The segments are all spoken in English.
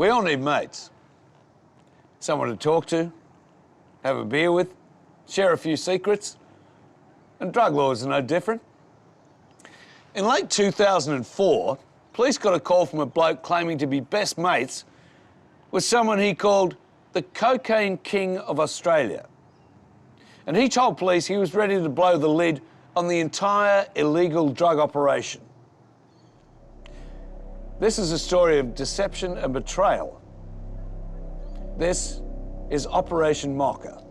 We all need mates. Someone to talk to, have a beer with, share a few secrets. And drug lords are no different. In late 2004, police got a call from a bloke claiming to be best mates with someone he called the Cocaine King of Australia. And he told police he was ready to blow the lid on the entire illegal drug operation. This is a story of deception and betrayal. This is Operation Mocha.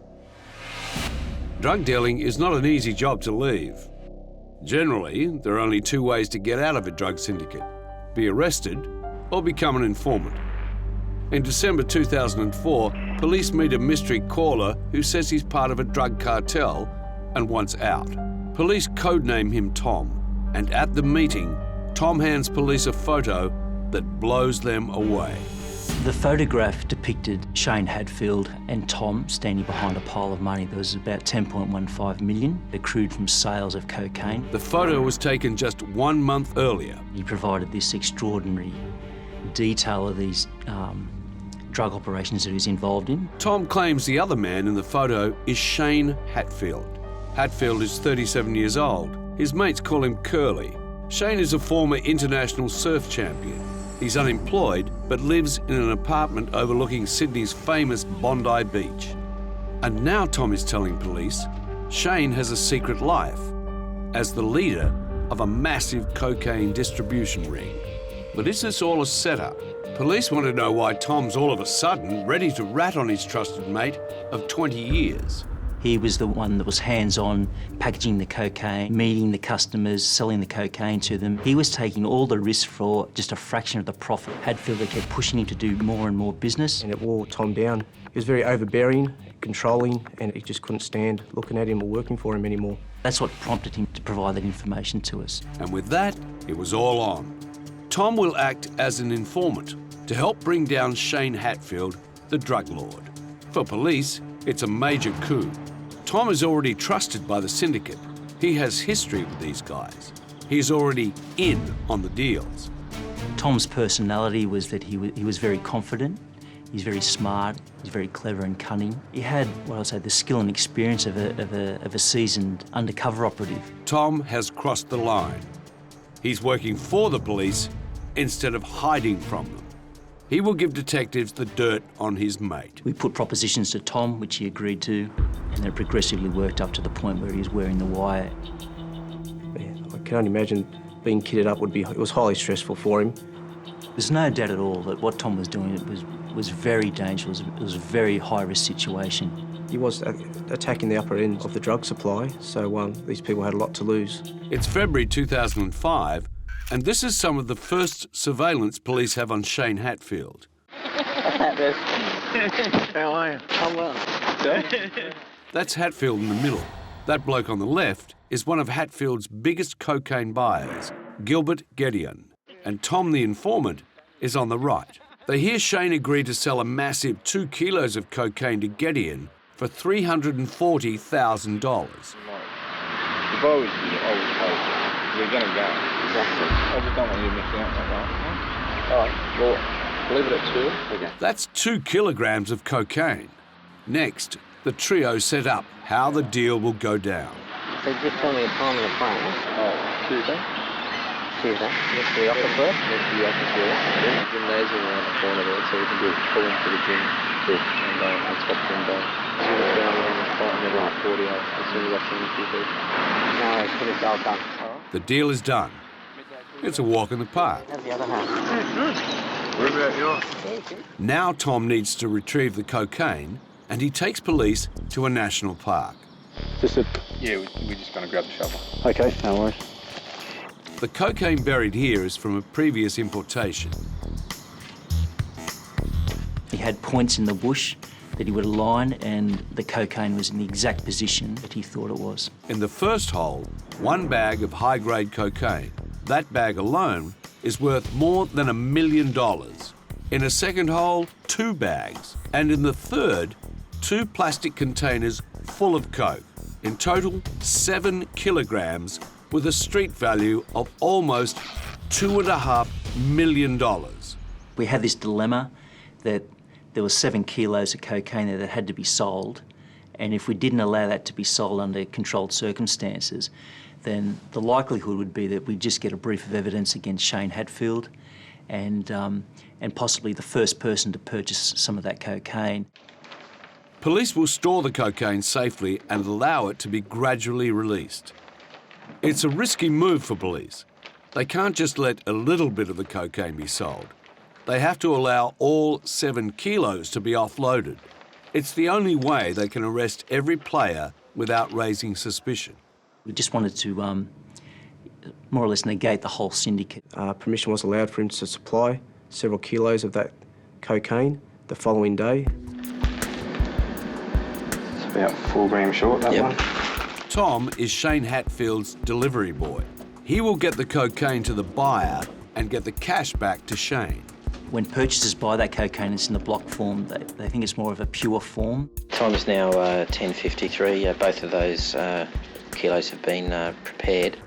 Drug dealing is not an easy job to leave. Generally, there are only two ways to get out of a drug syndicate: be arrested or become an informant. In December 2004, police meet a mystery caller who says he's part of a drug cartel and wants out. Police codename him Tom, and at the meeting, Tom hands police a photo that blows them away. The photograph depicted Shane Hatfield and Tom standing behind a pile of money. There was about 10.15 million accrued from sales of cocaine. The photo was taken just 1 month earlier. He provided this extraordinary detail of these drug operations that he was involved in. Tom claims the other man in the photo is Shane Hatfield. Hatfield is 37 years old. His mates call him Curly. Shane is a former international surf champion. He's unemployed, but lives in an apartment overlooking Sydney's famous Bondi Beach. And now Tom is telling police Shane has a secret life as the leader of a massive cocaine distribution ring. But is this all a setup? Police want to know why Tom's all of a sudden ready to rat on his trusted mate of 20 years. He was the one that was hands-on, packaging the cocaine, meeting the customers, selling the cocaine to them. He was taking all the risk for just a fraction of the profit. Hatfield kept pushing him to do more and more business. And it wore Tom down. He was very overbearing, controlling, and he just couldn't stand looking at him or working for him anymore. That's what prompted him to provide that information to us. And with that, it was all on. Tom will act as an informant to help bring down Shane Hatfield, the drug lord. For police, it's a major coup. Tom is already trusted by the syndicate. He has history with these guys. He's already in on the deals. Tom's personality was that he was very confident, he's very smart, he's very clever and cunning. He had, what I'd say, the skill and experience of a seasoned undercover operative. Tom has crossed the line. He's working for the police instead of hiding from them. He will give detectives the dirt on his mate. We put propositions to Tom, which he agreed to, and then it progressively worked up to the point where he was wearing the wire. Yeah, I can only imagine being kitted up it was highly stressful for him. There's no doubt at all that what Tom was doing was very dangerous. It was a very high-risk situation. He was attacking the upper end of the drug supply, so these people had a lot to lose. It's February 2005, and this is some of the first surveillance police have on Shane Hatfield. How are you? I'm well. That's Hatfield in the middle. That bloke on the left is one of Hatfield's biggest cocaine buyers, Gilbert Gedeon. And Tom the informant is on the right. They hear Shane agree to sell a massive 2 kilos of cocaine to Gedeon for $340,000. If I was you, I would tell you. We're going to go. Exactly. I just don't want you missing out like that. All right, well, leave it at 2. Okay. That's 2 kilograms of cocaine. Next, the trio set up how the deal will go down. So just tell me a time and a place. Tuesday. Tuesday. Next to the office first? Next to the office, yeah. The gymnasium around the corner there, so we can do a pull into the gym. Cool. And stop the gym down. As soon as down, we're on the spot, and then like 40 hours. As soon as I finish a few people. No, it's pretty well done. The deal is done. It's a walk in the park. How's the other half? What about yours? Now Tom needs to retrieve the cocaine, and he takes police to a national park. Yeah, we're just going to grab the shovel. Okay, no worries. The cocaine buried here is from a previous importation. He had points in the bush that he would align, and the cocaine was in the exact position that he thought it was. In the first hole, 1 bag of high-grade cocaine. That bag alone is worth more than $1 million. In a second hole, 2 bags. And in the third, 2 plastic containers full of coke. In total, 7 kilograms with a street value of almost $2.5 million. We had this dilemma that there was 7 kilos of cocaine there that had to be sold, and if we didn't allow that to be sold under controlled circumstances, then the likelihood would be that we'd just get a brief of evidence against Shane Hatfield and possibly the first person to purchase some of that cocaine. Police will store the cocaine safely and allow it to be gradually released. It's a risky move for police. They can't just let a little bit of the cocaine be sold. They have to allow all 7 kilos to be offloaded. It's the only way they can arrest every player without raising suspicion. We just wanted to more or less negate the whole syndicate. Permission was allowed for him to supply several kilos of that cocaine the following day. It's about 4 grams short, that one. Tom is Shane Hatfield's delivery boy. He will get the cocaine to the buyer and get the cash back to Shane. When purchasers buy that cocaine, it's in the block form. They think it's more of a pure form. Time is now 10:53. Both of those kilos have been prepared.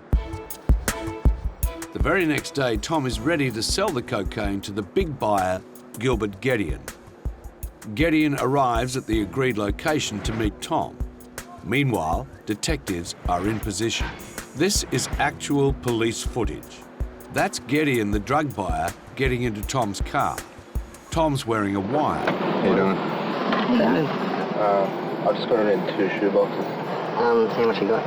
The very next day, Tom is ready to sell the cocaine to the big buyer, Gilbert Gedeon. Gedeon arrives at the agreed location to meet Tom. Meanwhile, detectives are in position. This is actual police footage. That's Gedeon, the drug buyer, getting into Tom's car. Tom's wearing a wire. How you doing? I just got it in 2 shoeboxes. How much you got?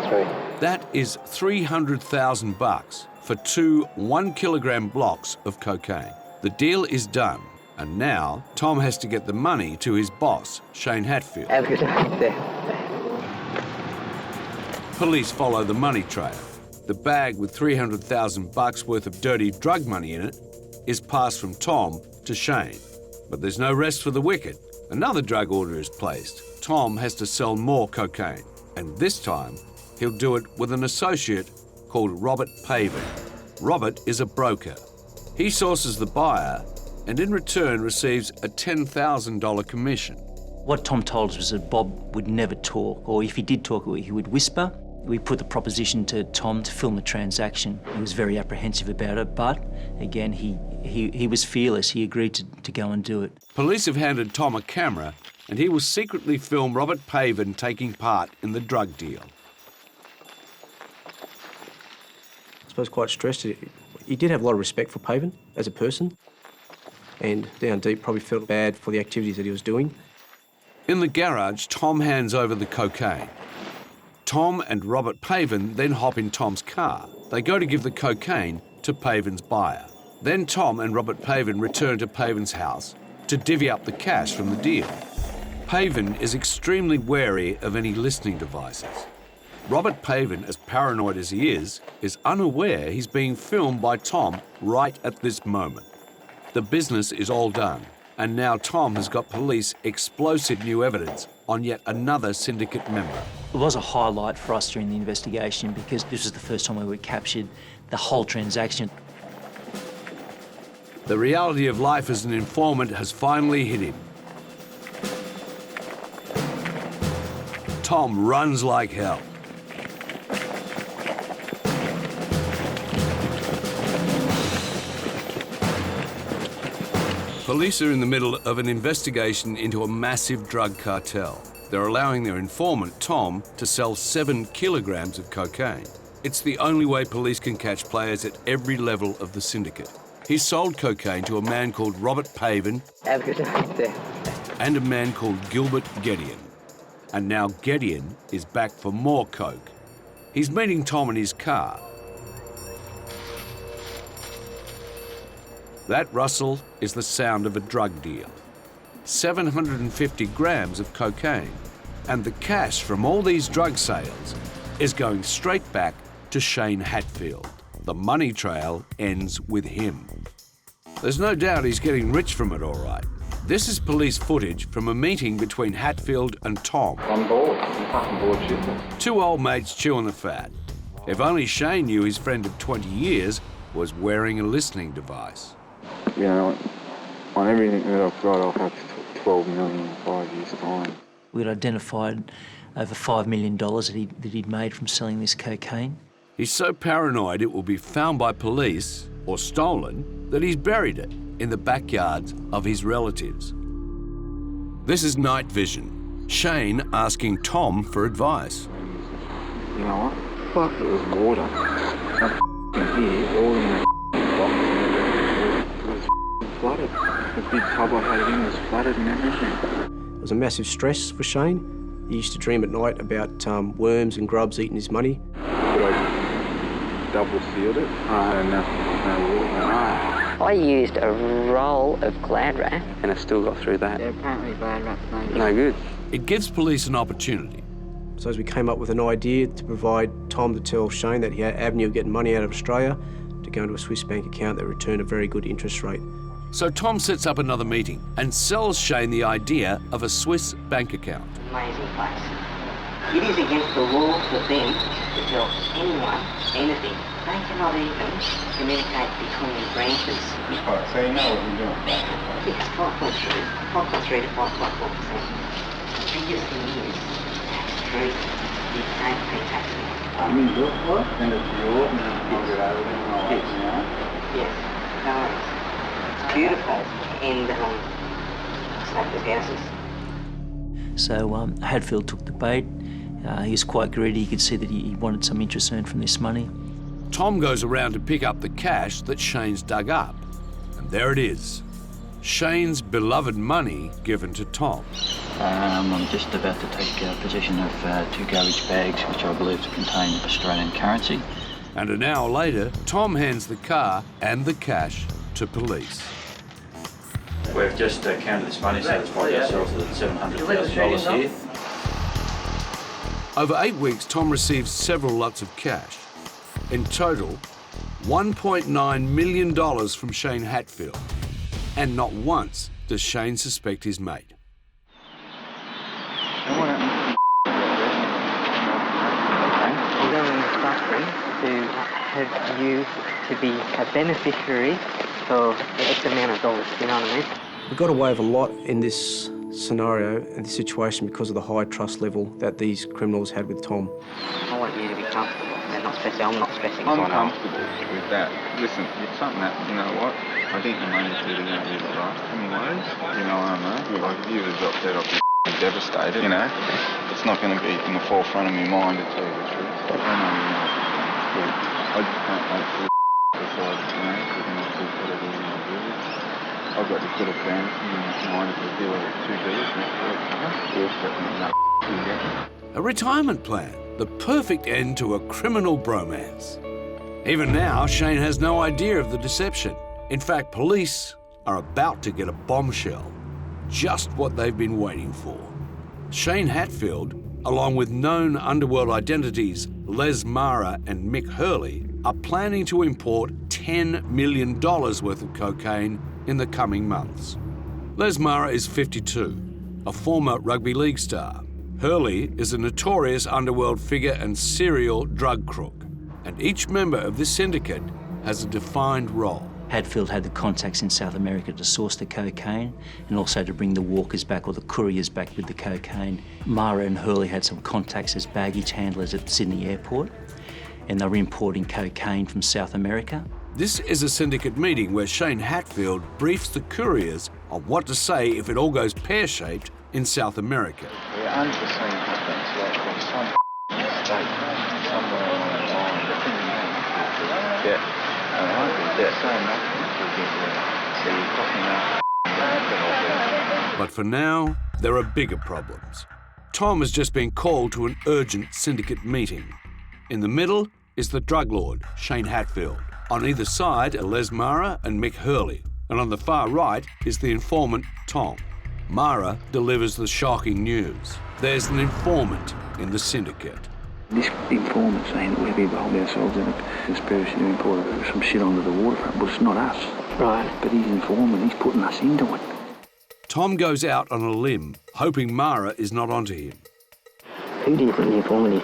3. That is $300,000 for 2 1-kilogram blocks of cocaine. The deal is done, and now Tom has to get the money to his boss, Shane Hatfield. Have a good day. Police follow the money trail. The bag with $300,000 worth of dirty drug money in it is passed from Tom to Shane. But there's no rest for the wicked. Another drug order is placed. Tom has to sell more cocaine, and this time he'll do it with an associate called Robert Paven. Robert is a broker. He sources the buyer and in return receives a $10,000 commission. What Tom told us was that Bob would never talk, or if he did talk, he would whisper. We put the proposition to Tom to film the transaction. He was very apprehensive about it, but again, he was fearless. He agreed to go and do it. Police have handed Tom a camera and he will secretly film Robert Paven taking part in the drug deal. I suppose quite stressed. He did have a lot of respect for Paven as a person, and down deep probably felt bad for the activities that he was doing. In the garage, Tom hands over the cocaine. Tom and Robert Paven then hop in Tom's car. They go to give the cocaine to Paven's buyer. Then Tom and Robert Paven return to Paven's house to divvy up the cash from the deal. Paven is extremely wary of any listening devices. Robert Paven, as paranoid as he is unaware he's being filmed by Tom right at this moment. The business is all done, and now Tom has got police explosive new evidence on yet another syndicate member. It was a highlight for us during the investigation because this was the first time we captured the whole transaction. The reality of life as an informant has finally hit him. Tom runs like hell. Police are in the middle of an investigation into a massive drug cartel. They're allowing their informant, Tom, to sell 7 kilograms of cocaine. It's the only way police can catch players at every level of the syndicate. He sold cocaine to a man called Robert Paven Have a good day. and a man called Gilbert Gedeon. And now Gedeon is back for more coke. He's meeting Tom in his car. That rustle is the sound of a drug deal. 750 grams of cocaine. And the cash from all these drug sales is going straight back to Shane Hatfield. The money trail ends with him. There's no doubt he's getting rich from it, all right. This is police footage from a meeting between Hatfield and Tom. On board. I'm fucking bored shit. 2 old mates chewing the fat. If only Shane knew his friend of 20 years was wearing a listening device. You know, on everything that I've got, I'll have 12 million in 5 years' time. We'd identified over $5 million that he'd made from selling this cocaine. He's so paranoid it will be found by police or stolen that he's buried it. in the backyards of his relatives. This is night vision. Shane asking Tom for advice. You know what? Fuck, it was water. I'm here, all in the box. It was flooded. The big tub I had it in was flooded and everything. It was a massive stress for Shane. He used to dream at night about worms and grubs eating his money. But I double sealed it. I had enough, no water, no ice. I used a roll of Glad Wrap. And I still got through that. Yeah, apparently Glad Wrap's no good. No good. It gives police an opportunity. So as we came up with an idea to provide Tom to tell Shane that he had an avenue of getting money out of Australia to go into a Swiss bank account that returned a very good interest rate. So Tom sets up another meeting and sells Shane the idea of a Swiss bank account. Amazing place. It is against the law for them to tell anyone anything. They cannot even communicate between the branches. Right, so you know what you're doing. Yes, 5.3 to 5.4%. The biggest thing is tax-free. You don't pay tax on it. I mean, look what? And it's yours, and I'll get over there and I'll let you know. Yes, no worries. It's beautiful. And smokeless houses. So Hatfield took the bait. He was quite greedy. You could see that he wanted some interest earned from this money. Tom goes around to pick up the cash that Shane's dug up. And there it is. Shane's beloved money given to Tom. I'm just about to take possession of 2 garbage bags, which I believe to contain Australian currency. And an hour later, Tom hands the car and the cash to police. We've just counted this money, satisfied ourselves with $700,000 here. Over 8 weeks, Tom receives several lots of cash. In total, $1.9 million from Shane Hatfield. And not once does Shane suspect his mate. I'm going in this factory to have you to be a beneficiary of X amount of dollars, you know what I mean? We got away with a lot in this scenario and this situation because of the high trust level that these criminals had with Tom. I want you to be comfortable. They're not stressing. I'm not stressing. I'm comfortable with that. Listen, it's something that, you know what? I think the money's really going to be right. Anyways, you know what I mean? Like, if you would have dropped that, I'd be devastated, you know? It's not going to be in the forefront of my mind, to tell you the truth. I know, you know, I just can't wait for decide, you know, we're going to do whatever we're going to do. I've got this little fantasy in my mind if we deal with 2 deals next week. We'll definitely know A retirement plan, the perfect end to a criminal bromance. Even now, Shane has no idea of the deception. In fact, police are about to get a bombshell. Just what they've been waiting for. Shane Hatfield, along with known underworld identities Les Mara and Mick Hurley, are planning to import $10 million worth of cocaine in the coming months. Les Mara is 52, a former rugby league star. Hurley is a notorious underworld figure and serial drug crook. And each member of this syndicate has a defined role. Hatfield had the contacts in South America to source the cocaine and also to bring the walkers back or the couriers back with the cocaine. Mara and Hurley had some contacts as baggage handlers at Sydney Airport, and they were importing cocaine from South America. This is a syndicate meeting where Shane Hatfield briefs the couriers on what to say if it all goes pear-shaped in South America. The unforeseen happens, like from some mistake, somewhere along the line, the thing that get, saying nothing will get there. So you're talking about But for now, there are bigger problems. Tom has just been called to an urgent syndicate meeting. In the middle is the drug lord, Shane Hatfield. On either side are Les Mara and Mick Hurley. And on the far right is the informant, Tom. Mara delivers the shocking news. There's an informant in the syndicate. This informant saying that we've involved ourselves in a conspiracy to import some shit onto the waterfront, but it's not us. Right. But he's informant, he's putting us into it. Tom goes out on a limb, hoping Mara is not onto him. Who do you think the informant is?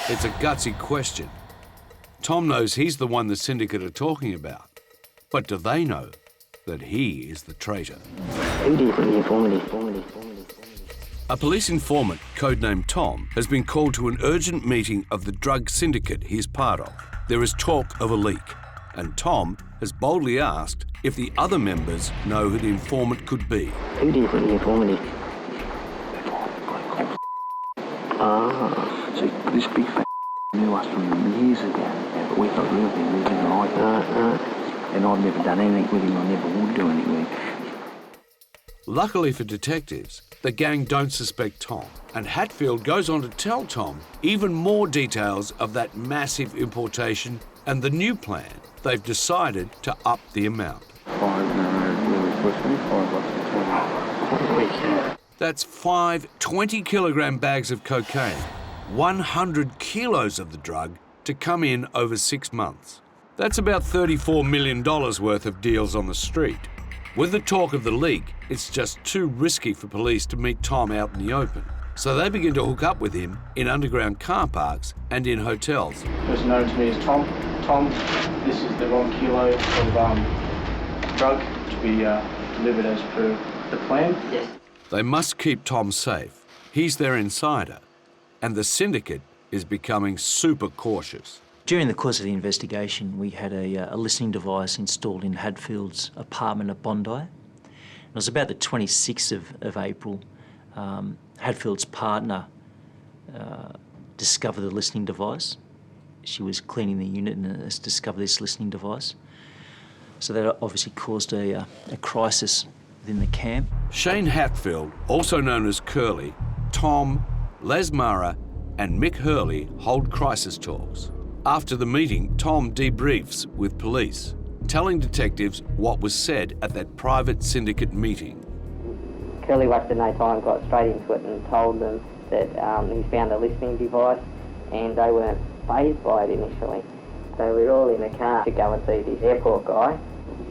It's a gutsy question. Tom knows he's the one the syndicate are talking about. But do they know that he is the traitor? Who do you think the informant is? A police informant, codenamed Tom, has been called to an urgent meeting of the drug syndicate he is part of. There is talk of a leak. and Tom has boldly asked if the other members know who the informant could be. Who do you think the informant is? See, this big fat knew us from years ago, but we thought we didn't like it. And I've never done anything with him, I never would do anything with him. Luckily for detectives, the gang don't suspect Tom, and Hatfield goes on to tell Tom even more details of that massive importation and the new plan. They've decided to up the amount. 5 That's 5 20-kilogram bags of cocaine, 100 kilos of the drug to come in over 6 months. That's about $34 million worth of deals on the street. With the talk of the leak, it's just too risky for police to meet Tom out in the open. So they begin to hook up with him in underground car parks and in hotels. Person known to me as Tom. Tom, this is the wrong kilo of drug to be delivered as per the plan. Yes. They must keep Tom safe. He's their insider, and the syndicate is becoming super cautious. During the course of the investigation, we had a listening device installed in Hadfield's apartment at Bondi. It was about the 26th of April. Hadfield's partner discovered the listening device. She was cleaning the unit and has discovered this listening device. So that obviously caused a crisis within the camp. Shane Hatfield, also known as Curly, Tom, Les Mara and Mick Hurley hold crisis talks. After the meeting, Tom debriefs with police, telling detectives what was said at that private syndicate meeting. Curly wasted no time, got straight into it and told them that he found a listening device and they weren't fazed by it initially. So we were all in the car to go and see this airport guy.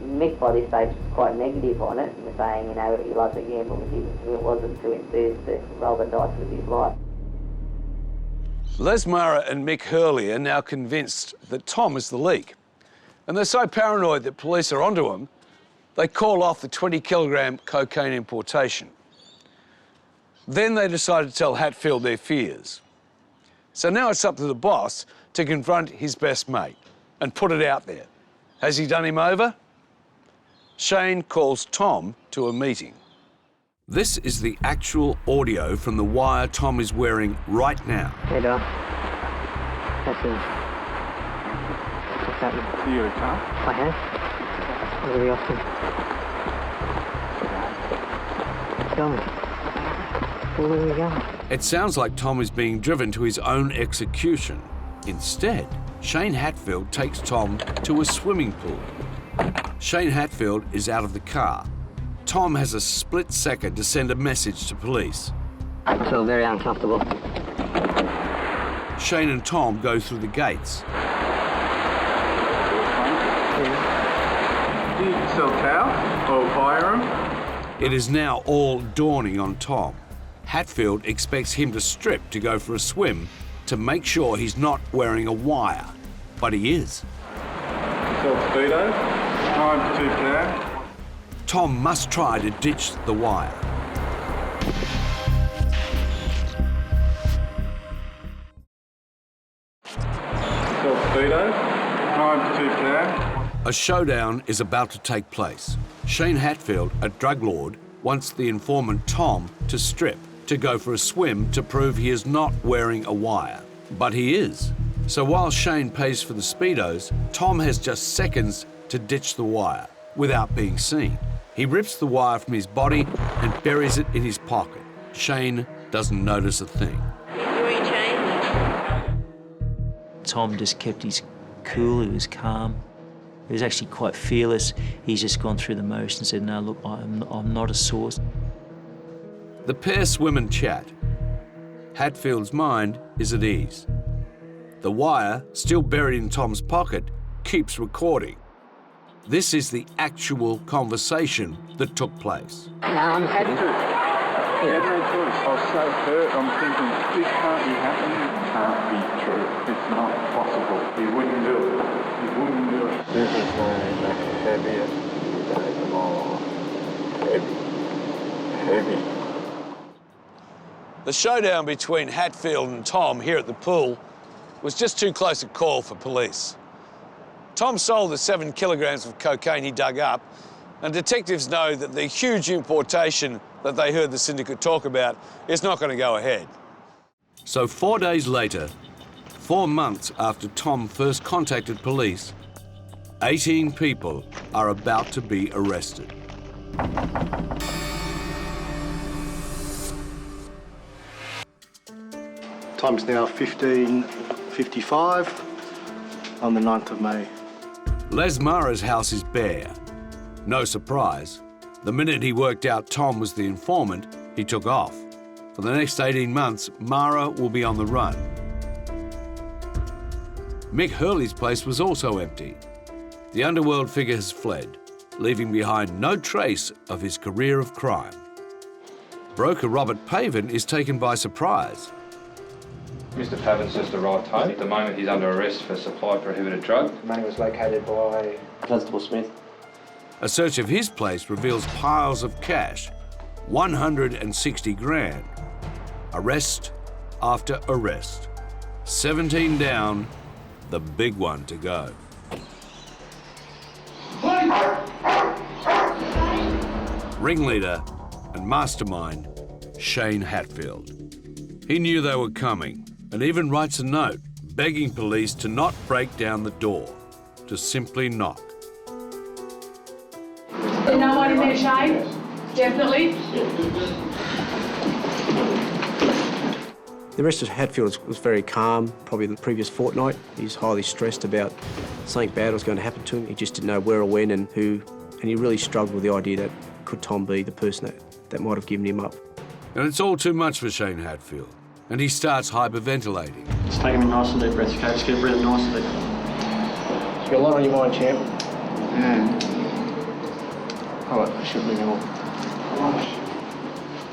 Mick by this stage was quite negative on it, saying, you know, he loves to gamble, but it wasn't too enthused to roll the dice with his life. Les Mara and Mick Hurley are now convinced that Tom is the leak. And they're so paranoid that police are onto him, they call off the 20-kilogram cocaine importation. Then they decide to tell Hatfield their fears. So now it's up to the boss to confront his best mate and put it out there. Has he done him over? Shane calls Tom to a meeting. This is the actual audio from the wire Tom is wearing right now. Hey, Doc. What's happening? You got a car? I have. I'm really often. Tell me. Where are we going? It sounds like Tom is being driven to his own execution. Instead, Shane Hatfield takes Tom to a swimming pool. Shane Hatfield is out of the car. Tom has a split second to send a message to police. I feel very uncomfortable. Shane and Tom go through the gates. Do you sell cow or firearm? It is now all dawning on Tom. Hatfield expects him to strip to go for a swim to make sure he's not wearing a wire, but he is. Sell speedo, 9 2 cow. Tom must try to ditch the wire. Sell speedo, 9 2 cow. A showdown is about to take place. Shane Hatfield, a drug lord, wants the informant Tom to strip to go for a swim to prove he is not wearing a wire. But he is. So while Shane pays for the speedos, Tom has just seconds to ditch the wire without being seen. He rips the wire from his body and buries it in his pocket. Shane doesn't notice a thing. Tom just kept his cool, he was calm. He was actually quite fearless. He's just gone through the motions and said, no, look, I'm not a source. The pair swim and chat. Hatfield's mind is at ease. The wire, still buried in Tom's pocket, keeps recording. This is the actual conversation that took place. No, I'm happy. I was so hurt, I'm thinking, this can't be happening. It can't be true. It's not possible. He wouldn't do it. He wouldn't do it. This is the heaviest day of all. Heavy. The showdown between Hatfield and Tom here at the pool was just too close a call for police. Tom sold the 7 kilograms of cocaine he dug up, and detectives know that the huge importation that they heard the syndicate talk about is not going to go ahead. So 4 days later, 4 months after Tom first contacted police, 18 people are about to be arrested. Time's now 15:55 on the 9th of May. Les Mara's house is bare. No surprise. The minute he worked out Tom was the informant, he took off. For the next 18 months, Mara will be on the run. Mick Hurley's place was also empty. The underworld figure has fled, leaving behind no trace of his career of crime. Broker Robert Pavin is taken by surprise. Mr. Pavin's just arrived home. At the moment, he's under arrest for supply of prohibited drug. The money was located by Constable Smith. A search of his place reveals piles of cash, 160 grand. Arrest after arrest. 17 down, the big one to go. Ringleader and mastermind, Shane Hatfield. He knew they were coming and even writes a note begging police to not break down the door, to simply knock. There's no one in there, Shane? Definitely? The rest of Hatfield was very calm, probably the previous fortnight. He was highly stressed about something bad was going to happen to him. He just didn't know where or when and who, and he really struggled with the idea that could Tom be the person that might have given him up. And it's all too much for Shane Hatfield, and he starts hyperventilating. Just take him in nice and deep breaths, okay? Just get breathing nice and deep. You got a lot on your mind, champ. All right, I should leave him on.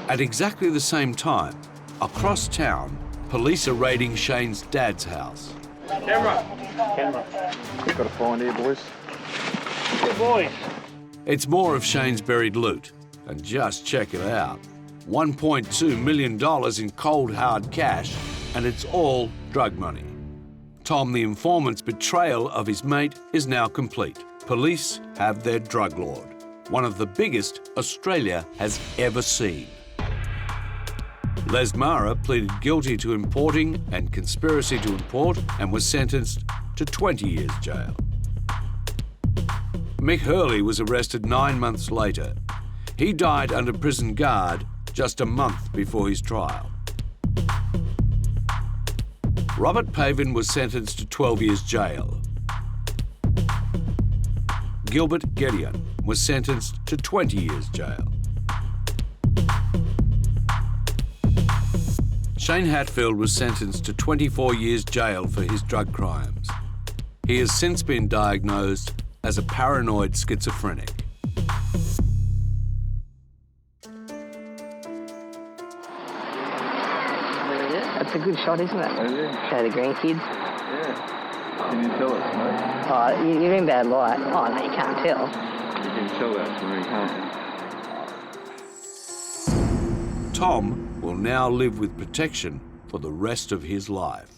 At exactly the same time, across town, police are raiding Shane's dad's house. Camera. Got a find here, boys. Good boys. It's more of Shane's buried loot, and just check it out. $1.2 million in cold hard cash, and it's all drug money. Tom the informant's betrayal of his mate is now complete. Police have their drug lord, one of the biggest Australia has ever seen. Les Mara pleaded guilty to importing and conspiracy to import and was sentenced to 20 years jail. Mick Hurley was arrested 9 months later. He died under prison guard just a month before his trial. Robert Pavin was sentenced to 12 years jail. Gilbert Gedeon was sentenced to 20 years jail. Shane Hatfield was sentenced to 24 years jail for his drug crimes. He has since been diagnosed as a paranoid schizophrenic. That's a good shot, isn't it? Show the grandkids. Yeah. Can you tell us, mate? Oh, you're in bad light. Oh, no, you can't tell. You can tell that from me, can't you? Tom will now live with protection for the rest of his life.